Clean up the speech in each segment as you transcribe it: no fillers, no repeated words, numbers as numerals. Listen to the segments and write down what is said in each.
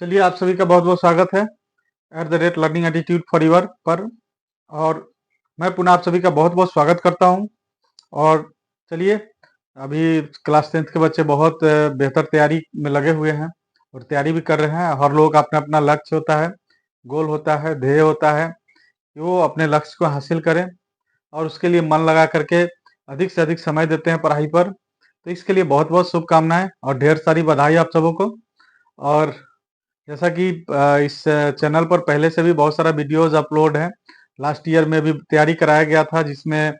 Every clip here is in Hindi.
चलिए, आप सभी का बहुत बहुत स्वागत है @लर्निंग एटीट्यूड फॉर यूर पर। और मैं पुनः आप सभी का बहुत बहुत स्वागत करता हूं। और चलिए, अभी क्लास 10th के बच्चे बहुत बेहतर तैयारी में लगे हुए हैं और तैयारी भी कर रहे हैं। हर लोग का अपना अपना लक्ष्य होता है, गोल होता है, ध्येय होता है कि वो अपने लक्ष्य को हासिल करें और उसके लिए मन लगा करके अधिक से अधिक समय देते हैं पढ़ाई पर। तो इसके लिए बहुत बहुत शुभकामनाएं और ढेर सारी बधाई आप सबों को। और जैसा कि इस चैनल पर पहले से भी बहुत सारा वीडियोस अपलोड है। लास्ट ईयर में भी तैयारी कराया गया था, जिसमें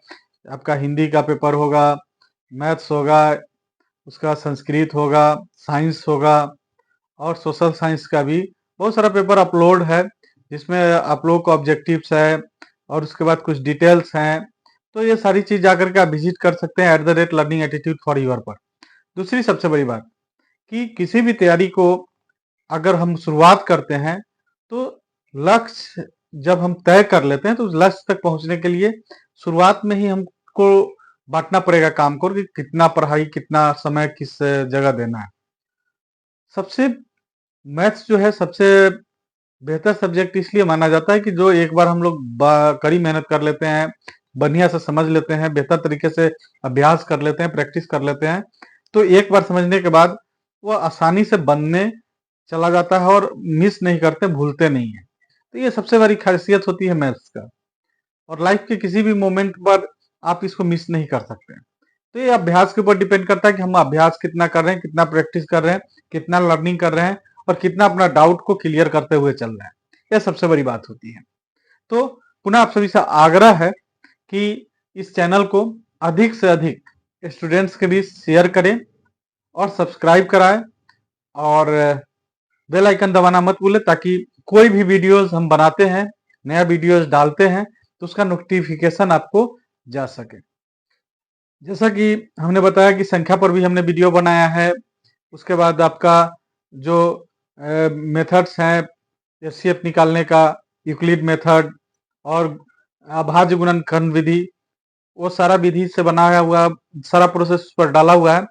आपका हिंदी का पेपर होगा, मैथ्स होगा, उसका संस्कृत होगा, साइंस होगा और सोशल साइंस का भी बहुत सारा पेपर अपलोड है, जिसमें आप लोग को ऑब्जेक्टिव्स है और उसके बाद कुछ डिटेल्स हैं। तो ये सारी चीज जाकर के आप विजिट कर सकते हैं लर्निंग एटीट्यूड फॉर यूर पर। दूसरी सबसे बड़ी बात कि किसी भी तैयारी को अगर हम शुरुआत करते हैं तो लक्ष्य जब हम तय कर लेते हैं तो उस लक्ष्य तक पहुंचने के लिए शुरुआत में ही हमको बांटना पड़ेगा काम को कि कितना पढ़ाई, कितना समय किस जगह देना है। सबसे मैथ्स जो है सबसे बेहतर सब्जेक्ट इसलिए माना जाता है कि जो एक बार हम लोग कड़ी मेहनत कर लेते हैं, बढ़िया से समझ लेते हैं, बेहतर तरीके से अभ्यास कर लेते हैं, प्रैक्टिस कर लेते हैं, तो एक बार समझने के बाद वो आसानी से बनने चला जाता है और मिस नहीं करते, भूलते नहीं है। तो ये सबसे बड़ी खासियत होती है मैथ्स का। और लाइफ के किसी भी मोमेंट पर आप इसको मिस नहीं कर सकते। तो ये अभ्यास के ऊपर डिपेंड करता है कि हम अभ्यास कितना कर रहे हैं, कितना प्रैक्टिस कर रहे हैं, कितना लर्निंग कर रहे हैं और कितना अपना डाउट को क्लियर करते हुए चल रहे हैं। यह सबसे बड़ी बात होती है। तो पुनः आप सभी से आग्रह है कि इस चैनल को अधिक से अधिक स्टूडेंट्स के बीच शेयर करें और सब्सक्राइब कराएं और बेल आइकन दबाना मत भूलें, ताकि कोई भी वीडियोस हम बनाते हैं, नया वीडियोस डालते हैं, तो उसका नोटिफिकेशन आपको जा सके। जैसा कि हमने बताया कि संख्या पर भी हमने वीडियो बनाया है। उसके बाद आपका जो मेथड्स हैं, एचसीएफ निकालने का, यूक्लिड मेथड और अभाज्य गुणनखंड विधि, वो सारा विधि से बनाया हुआ सारा प्रोसेस पर डाला हुआ है।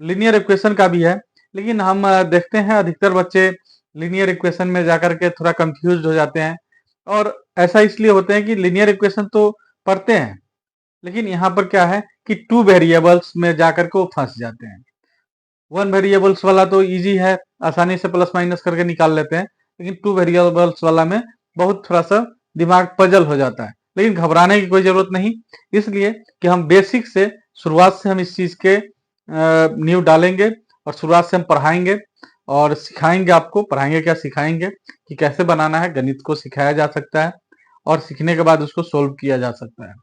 लीनियर इक्वेशन का भी है, लेकिन हम देखते हैं अधिकतर बच्चे लीनियर इक्वेशन में जाकर के थोड़ा कंफ्यूज हो जाते हैं। और ऐसा इसलिए होते हैं कि लीनियर इक्वेशन तो पढ़ते हैं, लेकिन यहाँ पर क्या है कि टू वेरिएबल्स में जाकर के वो फंस जाते हैं। वन वेरिएबल्स वाला तो इजी है, आसानी से प्लस माइनस करके निकाल लेते हैं, लेकिन टू वेरिएबल्स वाला में बहुत थोड़ा सा दिमाग पजल हो जाता है। लेकिन घबराने की कोई जरूरत नहीं, इसलिए कि हम बेसिक से शुरुआत से हम इस चीज के नींव डालेंगे और शुरुआत से हम पढ़ाएंगे और सिखाएंगे आपको। पढ़ाएंगे क्या, सिखाएंगे कि कैसे बनाना है। गणित को सिखाया जा सकता है और सीखने के बाद उसको सोल्व किया जा सकता है।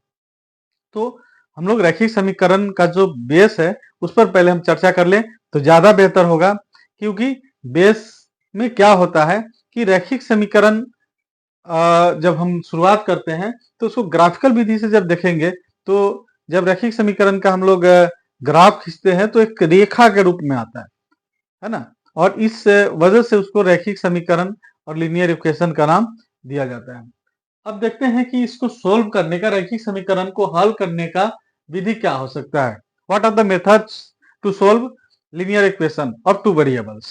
तो हम लोग रैखिक समीकरण का जो बेस है उस पर पहले हम चर्चा कर लें तो ज्यादा बेहतर होगा, क्योंकि बेस में क्या होता है कि रैखिक समीकरण जब हम शुरुआत करते हैं तो उसको ग्राफिकल विधि से जब देखेंगे, तो जब रैखिक समीकरण का हम लोग ग्राफ खींचते हैं तो एक रेखा के रूप में आता है ना। और इस वजह से उसको रैखिक समीकरण और लीनियर इक्वेशन का नाम दिया जाता है। अब देखते हैं कि इसको सोल्व करने का, रैखिक समीकरण को हल करने का विधि क्या हो सकता है। What are the methods to solve linear equation of two variables.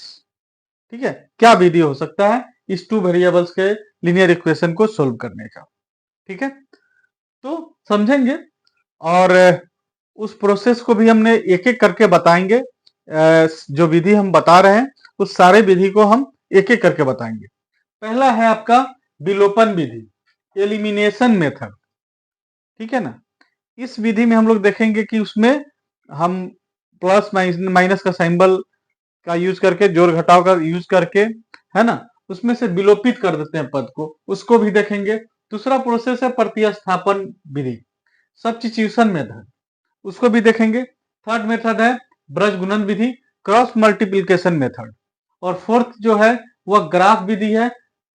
ठीक है, क्या विधि हो सकता है इस टू वेरिएबल्स के लीनियर इक्वेशन को सोल्व करने का। ठीक है, तो समझेंगे और उस प्रोसेस को भी हमने एक एक करके बताएंगे। जो विधि हम बता रहे हैं उस सारे विधि को हम एक एक करके बताएंगे। पहला है आपका विलोपन विधि, एलिमिनेशन मेथड। ठीक है ना। इस विधि में हम लोग देखेंगे कि उसमें हम प्लस माइनस का सिंबल का यूज करके, जोड़ घटाव का यूज करके, है ना, उसमें से विलोपित कर देते हैं पद को, उसको भी देखेंगे। दूसरा प्रोसेस है प्रतिस्थापन विधि, सब्स्टिट्यूशन मेथड, उसको भी देखेंगे। थर्ड मेथड है ब्रज गुणन विधि, क्रॉस मल्टीप्लिकेशन मेथड। और फोर्थ जो है वह ग्राफ विधि है,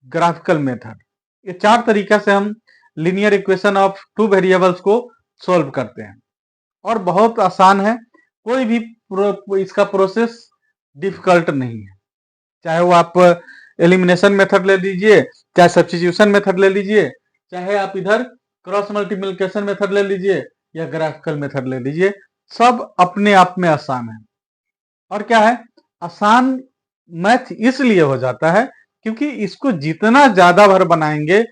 ग्राफिकल मेथड। ये चार तरीका से हम linear equation of two variables को सॉल्व करते हैं और बहुत आसान है। कोई भी इसका प्रोसेस डिफिकल्ट नहीं है। चाहे वो आप एलिमिनेशन मेथड ले लीजिए, चाहे सब्स्टिट्यूशन मेथड ले लीजिए, चाहे आप इधर क्रॉस मल्टीप्लिकेशन मेथड ले लीजिए या ग्राफिकल मेथड ले लीजिए, सब अपने आप में आसान है। और क्या है, आसान मैथ इसलिए हो जाता है क्योंकि इसको जितना ज्यादा बार बनाएंगे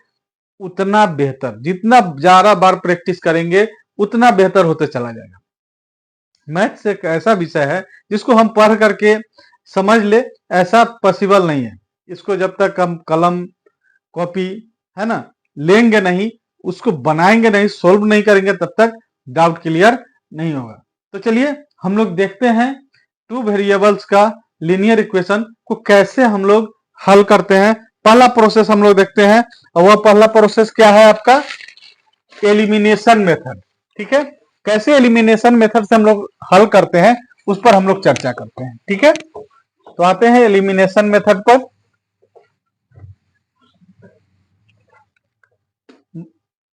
उतना बेहतर, जितना ज्यादा बार प्रैक्टिस करेंगे उतना बेहतर होते चला जाएगा। मैथ्स एक ऐसा विषय है जिसको हम पढ़ करके समझ ले, ऐसा पॉसिबल नहीं है। इसको जब तक हम कलम कॉपी है ना लेंगे नहीं, उसको बनाएंगे नहीं, सोल्व नहीं करेंगे, तब तक डाउट क्लियर नहीं होगा। तो चलिए हम लोग देखते हैं टू वेरिएबल्स का लीनियर इक्वेशन को कैसे हम लोग हल करते हैं। पहला प्रोसेस हम लोग देखते हैं, और वह पहला प्रोसेस क्या है आपका, एलिमिनेशन मेथड। ठीक है, कैसे एलिमिनेशन मेथड से हम लोग हल करते हैं उस पर हम लोग चर्चा करते हैं। ठीक है, तो आते हैं एलिमिनेशन मेथड पर।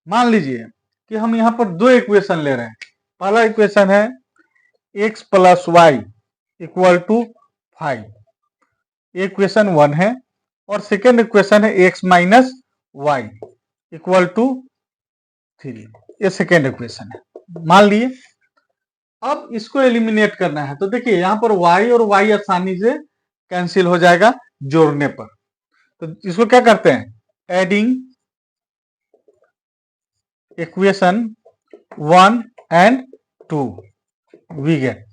मान लीजिए कि हम यहां पर दो इक्वेशन ले रहे हैं। पहला इक्वेशन है x plus y equal to 5, equation 1 है, और सेकेंड इक्वेशन है x minus y equal to 3, ये सेकेंड इक्वेशन है। मान लिए अब इसको एलिमिनेट करना है, तो देखिए यहां पर y और y आसानी से कैंसिल हो जाएगा जोड़ने पर। तो इसको क्या करते हैं, adding equation 1 and 2 we get,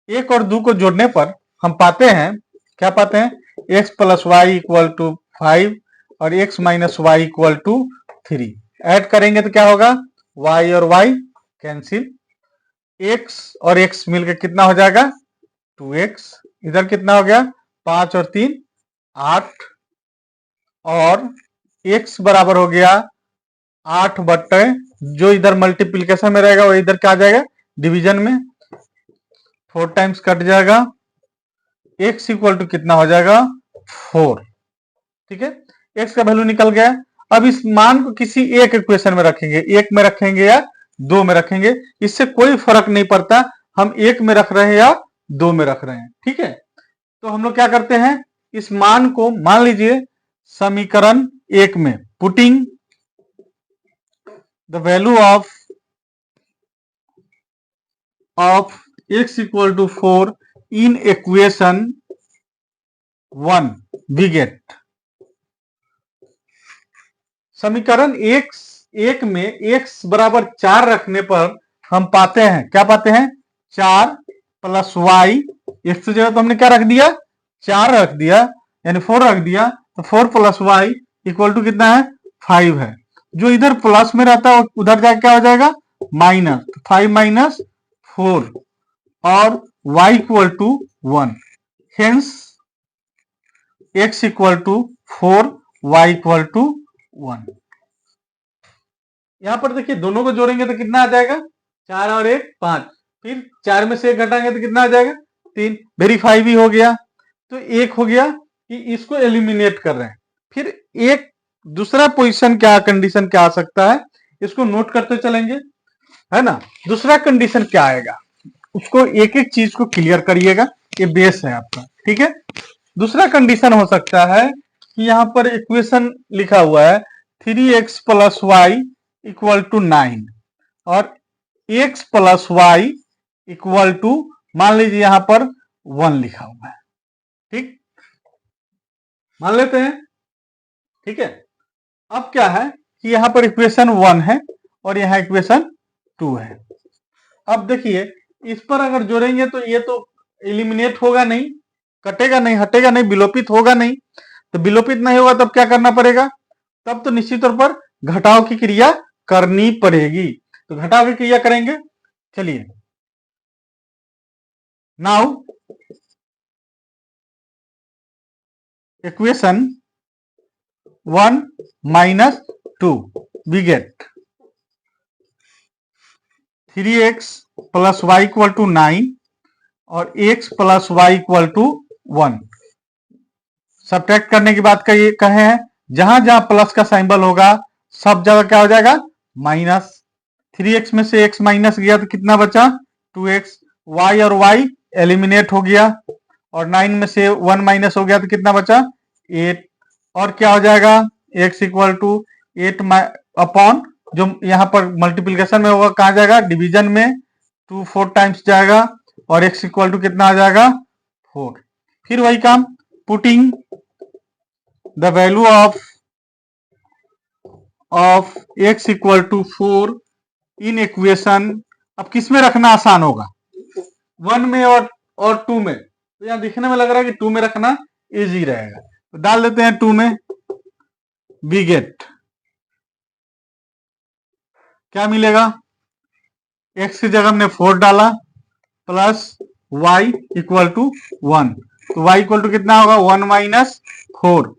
एक और दो को जोड़ने पर हम पाते हैं, क्या पाते हैं, x plus y equal to 5 और x minus y equal to 3। Add करेंगे तो क्या होगा, y और y कैंसिल, x और x मिलकर कितना हो जाएगा 2x, इधर कितना हो गया 5 और 3 8, और x बराबर हो गया 8 बट्टे, जो इधर मल्टीप्लीकेशन में रहेगा वो इधर क्या आ जाएगा डिवीजन में, 4 टाइम्स कट जाएगा, x इक्वल टू कितना हो जाएगा 4। ठीक है, x का वैल्यू निकल गया। अब इस मान को किसी एक इक्वेशन में रखेंगे, एक में रखेंगे या दो में रखेंगे, इससे कोई फर्क नहीं पड़ता हम एक में रख रहे हैं या दो में रख रहे हैं। ठीक है, तो हम लोग क्या करते हैं, इस मान को मान लीजिए समीकरण एक में putting the value of x equal to 4 in equation 1 we get, समीकरण एक में x बराबर 4 रखने पर हम पाते हैं, क्या पाते हैं 4 प्लस वाई, x की जगह तो हमने क्या रख दिया 4 रख दिया, यानी 4 रख दिया, तो 4 प्लस वाई इक्वल टू कितना है 5 है। जो इधर प्लस में रहता है उधर जाके क्या हो जाएगा माइनस, 5 माइनस 4 और y equal to 1, hence x equal to 4 y equal to 1। यहां पर देखिए दोनों को जोड़ेंगे तो कितना आ जाएगा 4 और 1 5, फिर 4 में से 1 घटाएंगे तो कितना आ जाएगा 3, वेरीफाई भी हो गया। तो एक हो गया कि इसको एलिमिनेट कर रहे हैं। फिर एक दूसरा पोजीशन क्या, कंडीशन क्या आ सकता है, इसको नोट करते चलेंगे, है ना। दूसरा कंडीशन क्या आएगा, उसको एक एक चीज को क्लियर करिएगा, ये बेस है आपका। ठीक है, दूसरा कंडीशन हो सकता है कि यहां पर इक्वेशन लिखा हुआ है 3x plus y equal to 9 और x plus y equal to मान लीजिए यहां पर 1 लिखा हुआ है। ठीक, मान लेते हैं। ठीक है, अब क्या है कि यहां पर इक्वेशन 1 है और यहां इक्वेशन 2 है। अब देखिए इस पर अगर जोड़ेंगे तो ये तो एलिमिनेट होगा नहीं, कटेगा नहीं, हटेगा नहीं, विलोपित होगा नहीं। तो विलोपित नहीं होगा तब क्या करना पड़ेगा, तब तो निश्चित तौर पर घटाव की क्रिया करनी पड़ेगी। तो घटाव की क्रिया करेंगे, चलिए now equation 1 minus 2 we get 3x plus y equal to 9 और x plus y equal to 1। Subtract करने की बात कहे हैं, जहां जहां प्लस का सिंबल होगा सब जगह क्या हो जाएगा माइनस। 3x में से x माइनस गया तो कितना बचा 2x, y और y एलिमिनेट हो गया, और 9 में से 1 माइनस हो गया तो कितना बचा 8, और क्या हो जाएगा x इक्वल टू 8 अपॉन, जो यहां पर मल्टीप्लीकेशन में होगा कहा जाएगा डिवीजन में, 2 4 टाइम्स जाएगा और x इक्वल टू कितना आ जाएगा 4। फिर वही काम putting the value of x equal to 4 in equation. अब किस में रखना आसान होगा, 1 में और 2 में। तो यहां दिखने में लग रहा है कि 2 में रखना इजी रहेगा, तो डाल देते हैं 2 में। वी गेट, क्या मिलेगा, x की जगह हमने 4 डाला प्लस y इक्वल टू 1, तो y इक्वल टू कितना होगा, 1 माइनस 4,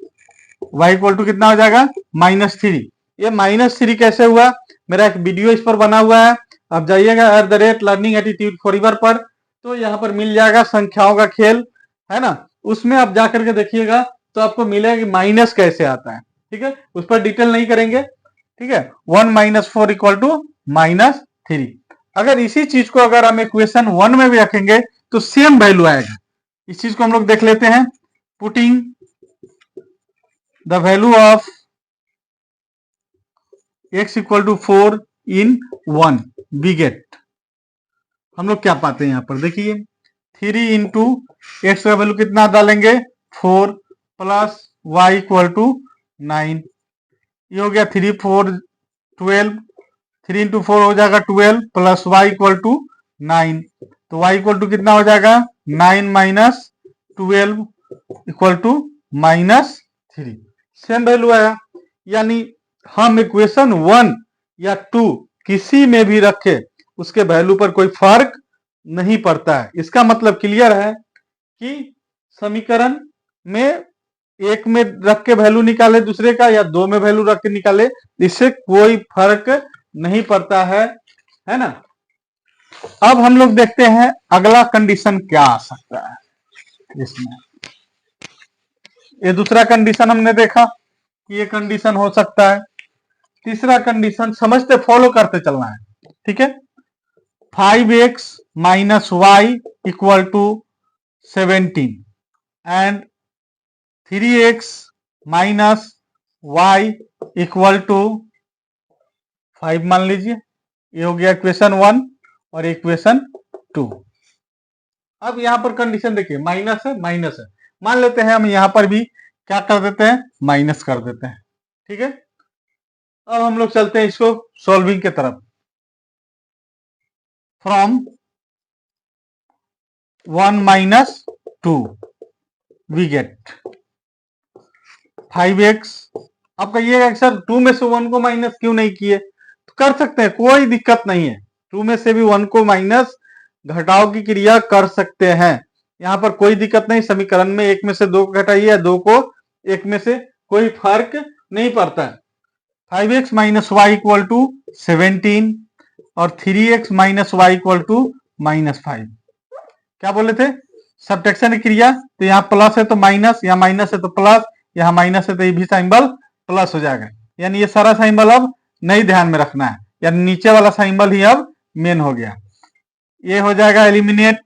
y इक्वल टू कितना हो जाएगा, -3। ये -3 कैसे हुआ, मेरा एक वीडियो इस पर बना हुआ है, आप जाइएगा @लर्निंग एटीट्यूड फॉरएवर पर, तो यहाँ पर मिल जाएगा संख्याओं का खेल, है ना। उसमें आप जाकर के देखिएगा तो आपको मिलेगा कि माइनस कैसे आता है, ठीक है। उस पर डिटेल नहीं करेंगे, ठीक है। 1 माइनस 4 इक्वल टू -3। अगर इसी चीज को अगर हम इक्वेशन 1 में भी रखेंगे तो सेम वैल्यू आएगा। इस चीज को हम लोग देख लेते हैं। Putting the value of x equal to 4 in 1, we get, हम लोग क्या पाते हैं यहाँ पर देखिए, 3 इंटू एक्स का वैल्यू कितना डालेंगे, 4 प्लस वाई इक्वल टू 9, ये हो गया 3 4 12, 3 इंटू 4 हो जाएगा 12 प्लस वाई इक्वल टू 9, तो वाई इक्वल टू कितना हो जाएगा, 9 minus 12 equal to -3, same value आया। यानी हम इक्वेशन 1 या 2 किसी में भी रखे उसके वैल्यू पर कोई फर्क नहीं पड़ता है। इसका मतलब क्लियर है कि समीकरण में एक में रख के वैल्यू निकाले दूसरे का, या 2 में वैल्यू रख के निकाले, इससे कोई फर्क नहीं पड़ता है ना। अब हम लोग देखते हैं अगला कंडीशन क्या आ सकता है इसमें। ये दूसरा कंडीशन हमने देखा कि ये कंडीशन हो सकता है। तीसरा कंडीशन समझते फॉलो करते चलना है, ठीक है। 5x minus y equal to 17 and 3x minus y equal to 5 मान लीजिए। ये हो गया इक्वेशन 1 और इक्वेशन 2। अब यहां पर कंडीशन देखिए, माइनस है माइनस है, मान लेते हैं हम यहां पर भी क्या कर देते हैं, माइनस कर देते हैं, ठीक है। अब हम लोग चलते हैं इसको सॉल्विंग के तरफ। From 1 minus 2 we get 5x। आप कहिएगा सर 2 में से 1 को माइनस क्यों नहीं किए, तो कर सकते हैं, कोई दिक्कत नहीं है। 2 में से भी 1 को माइनस घटाव की क्रिया कर सकते हैं, यहां पर कोई दिक्कत नहीं। समीकरण में 1 में से 2 को घटाइए या 2 को 1 में से, कोई फर्क नहीं पड़ता है। 5x minus y equal to 17 और 3x minus y equal to -5। क्या बोले थे, सब्ट्रैक्शन की क्रिया, तो यहाँ प्लस है तो माइनस, यहाँ माइनस है तो प्लस, यहाँ माइनस है तो ये भी सिंबल प्लस हो जाएगा। यानी ये सारा सिंबल अब नहीं ध्यान में रखना है, यानी नीचे वाला सिंबल ही अब मेन हो गया। ये हो जाएगा एलिमिनेट,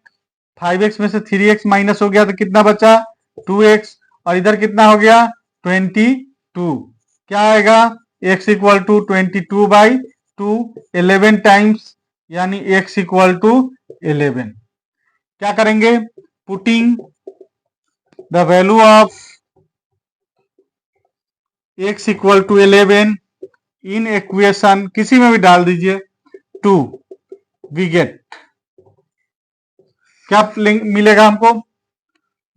5x में से 3x माइनस हो गया तो कितना बचा, 2x, और इधर कितना हो गया 22। क्या आएगा, x इक्वल टू 22/2, 11 टाइम्स, यानी x इक्वल टू 11। क्या करेंगे, putting the value of x equal to 11 in equation, किसी में भी डाल दीजिए 2, वी गेट, क्या मिलेगा हमको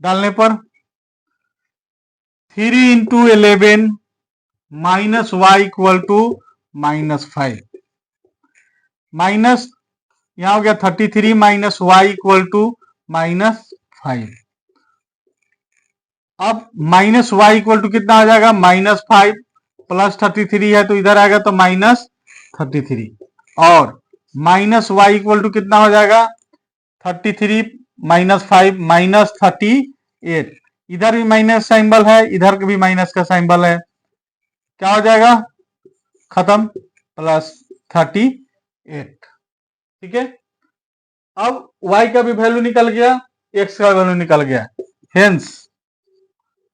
डालने पर, 3 into 11 minus y equal to -5, minus यहां हो गया 33 माइनस वाई इक्वल टू -5। अब माइनस वाई इक्वल टू कितना आ जाएगा, -5 प्लस 33 है तो इधर आएगा तो -33, और माइनस वाई इक्वल टू कितना हो जाएगा, 33 माइनस 5 -38, इधर भी माइनस सिंबल है, इधर भी माइनस का सिंबल है, क्या हो जाएगा, खत्म, +38, ठीक है। अब y का भी वैल्यू निकल गया, x का वैल्यू निकल गया, hence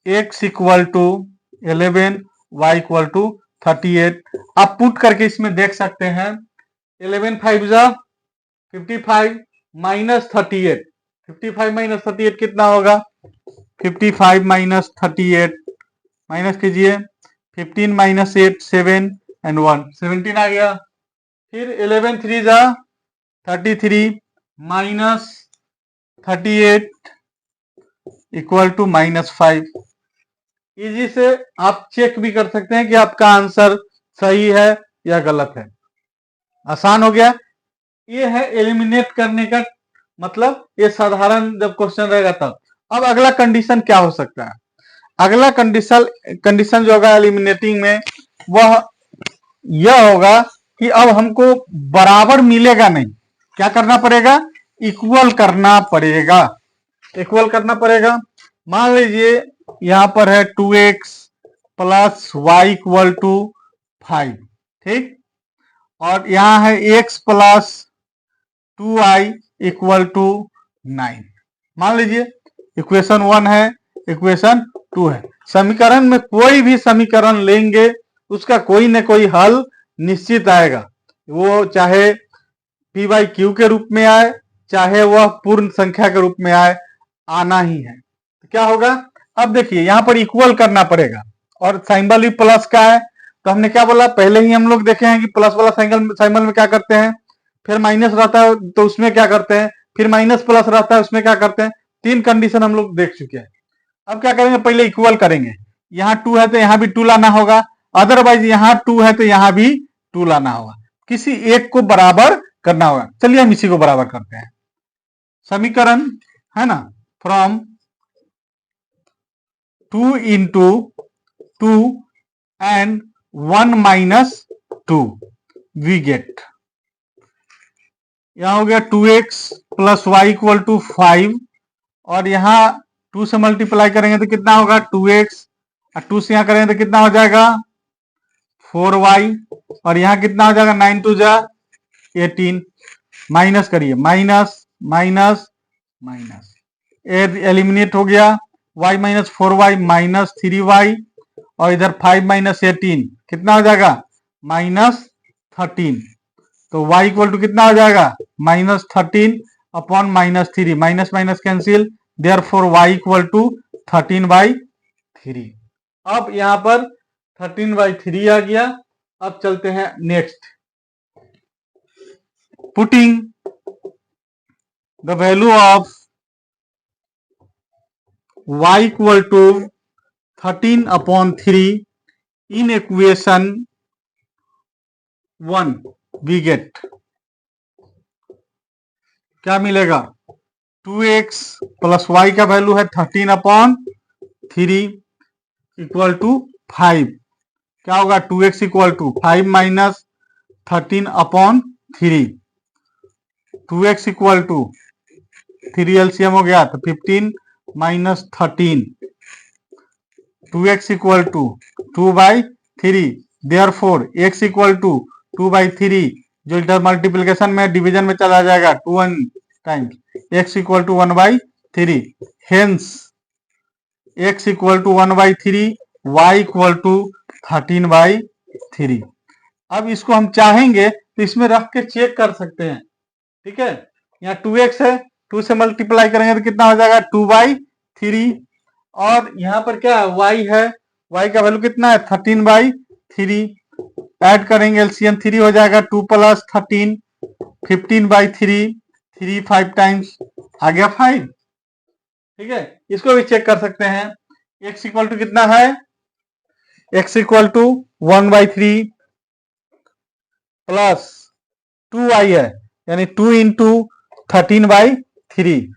x equal to 11, y equal to 38। आप पुट करके इसमें देख सकते हैं, 11 5 जा 55 माइनस 38, 55 माइनस 38 कितना होगा, 55 माइनस 38 माइनस कीजिए, 15 माइनस 8 7 एंड 1 17 आ गया। फिर 11 3 जा 33 माइनस 38 इक्वल टू -5। इजी से आप चेक भी कर सकते हैं कि आपका आंसर सही है या गलत है। आसान हो गया। ये है एलिमिनेट करने का मतलब, ये साधारण जब क्वेश्चन रहेगा तब। अब अगला कंडीशन क्या हो सकता है? अगला कंडीशन जो होगा एलिमिनेटिंग में, वह यह होगा कि अब हमको बराबर मिलेगा नहीं, क्या करना पड़ेगा? इक्वल करना पड़ेगा। इक्वल करना पड़ेगा। मान लीजिए यहां पर है 2x plus y equal to 5, ठीक, और यहां है x plus 2y equal to 9। मान लीजिए इक्वेशन 1 है, इक्वेशन 2 है। समीकरण में कोई भी समीकरण लेंगे उसका कोई न कोई हल निश्चित आएगा, वो चाहे पी बाई क्यू के रूप में आए, चाहे वह पूर्ण संख्या के रूप में आए, आना ही है। तो क्या होगा? अब देखिए यहां पर इक्वल करना पड़ेगा और सिंबल भी प्लस का है, तो हमने क्या बोला, पहले ही हम लोग देखे हैं कि प्लस वाला सिंबल में क्या करते हैं, फिर माइनस रहता है तो उसमें क्या करते हैं, फिर माइनस प्लस रहता है उसमें क्या करते हैं। 3 कंडीशन हम लोग देख चुके हैं। अब क्या करेंगे, पहले इक्वल करेंगे। यहाँ 2 है तो यहाँ भी 2 लाना होगा, अदरवाइज यहाँ 2 है तो यहाँ भी 2 लाना होगा। किसी एक को बराबर करना होगा। चलिए हम इसी को बराबर करते हैं। समीकरण है ना, from 2 into 2 and 1 minus 2 we get, यहां हो गया 2x plus y equal to 5, और यहां 2 से मल्टीप्लाई करेंगे तो कितना होगा 2x, और 2 से यहां करेंगे तो कितना हो जाएगा 4y, और यहां कितना हो जाएगा 9 2 जा 18। माइनस करिए, माइनस माइनस माइनस, एलिमिनेट हो गया। y minus 4y minus 3y, और इधर 5 माइनस 18 कितना हो जाएगा -13। तो y इक्वल टू कितना हो जाएगा -13 upon -3, minus minus cancel, therefore y equal to 13/3। अब यहां पर 13/3 आ गया। अब चलते हैं next. Putting the value of y equal to 13/3 in equation 1 we get, क्या मिलेगा 2x प्लस वाई का वैल्यू है 13/3 इक्वल टू 5। क्या होगा 2x equal to 5 minus 13/3, 2x equal to 3 LCM हो गया तो 15 minus 13, 2x equal to 2/3, therefore x equal to 2/3, जो इधर मल्टीप्लिकेशन में डिवीजन में चला जाएगा 2 times, x equal to 1/3, hence x equal to 1/3, y equal to 13/3। अब इसको हम चाहेंगे तो इसमें रख के चेक कर सकते हैं, ठीक है। यहाँ 2x है, 2 से मल्टीप्लाई करेंगे तो कितना हो जाएगा 2/3, और यहाँ पर क्या है y है, y का वैल्यू कितना है 13/3, ऐड करेंगे एलसीएम 3 हो जाएगा, 2 प्लस 13 15/3, 3 5 टाइम्स आ गया 5, ठीक है। इसको भी चेक कर सकते हैं। x इक्वल टू कितना है, x equal to 1/3 plus 2y है, यानी 2 इंटू 13/3।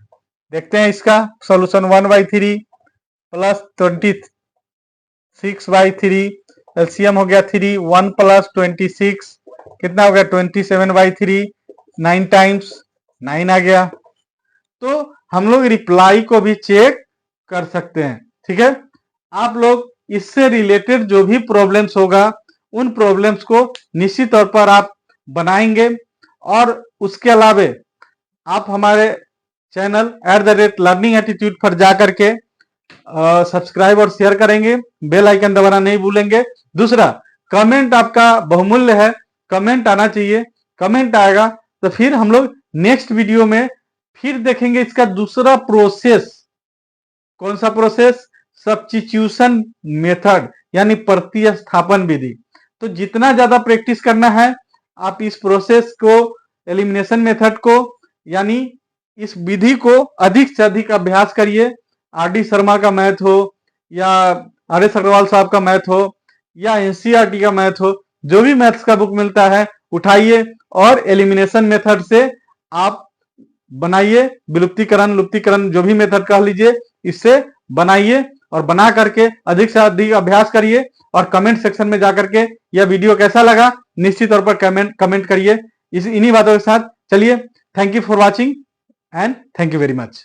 देखते हैं इसका सॉल्यूशन, 1/3 प्लस 26/3, एलसीएम हो गया 3, 1 प्लस 26 कितना हो गया 27/3, 9 टाइम्स 9 आ गया। तो हम लोग रिप्लाई को भी चेक कर सकते हैं, ठीक है। आप लोग इससे रिलेटेड जो भी प्रॉब्लम्स होगा उन प्रॉब्लम्स को निश्चित तौर पर आप बनाएंगे, और उसके अलावे आप हमारे चैनल @लर्निंग एटीट्यूड पर जाकर के सब्सक्राइब और शेयर करेंगे, बेल आइकन दबाना नहीं भूलेंगे। दूसरा, कमेंट आपका बहुमूल्य है, कमेंट आना चाहिए। कमेंट आएगा तो फिर हम लोग नेक्स्ट वीडियो में फिर देखेंगे इसका दूसरा प्रोसेस। कौन सा प्रोसेस? सब्स्टिट्यूशन मेथड यानी प्रतिस्थापन विधि। तो जितना ज्यादा प्रैक्टिस करना है आप इस प्रोसेस को, एलिमिनेशन मेथड को, यानी इस विधि को अधिक से अधिक अभ्यास करिए। आर.डी. शर्मा का मैथ हो या आर.एस. अग्रवाल साहब का मैथ हो या एनसीईआरटी का मैथ हो, जो भी मैथ्स का बुक मिलता है उठाइए और एलिमिनेशन मेथड से आप बनाइए। विलुप्तीकरण, लुप्तीकरण, जो भी मेथड कह लीजिए, इससे बनाइए और बना करके अधिक से अधिक अभ्यास करिए। और कमेंट सेक्शन में जाकर के यह वीडियो कैसा लगा निश्चित तौर पर कमेंट करिए। इन्हीं बातों के साथ चलिए, thank you for watching and thank you very much.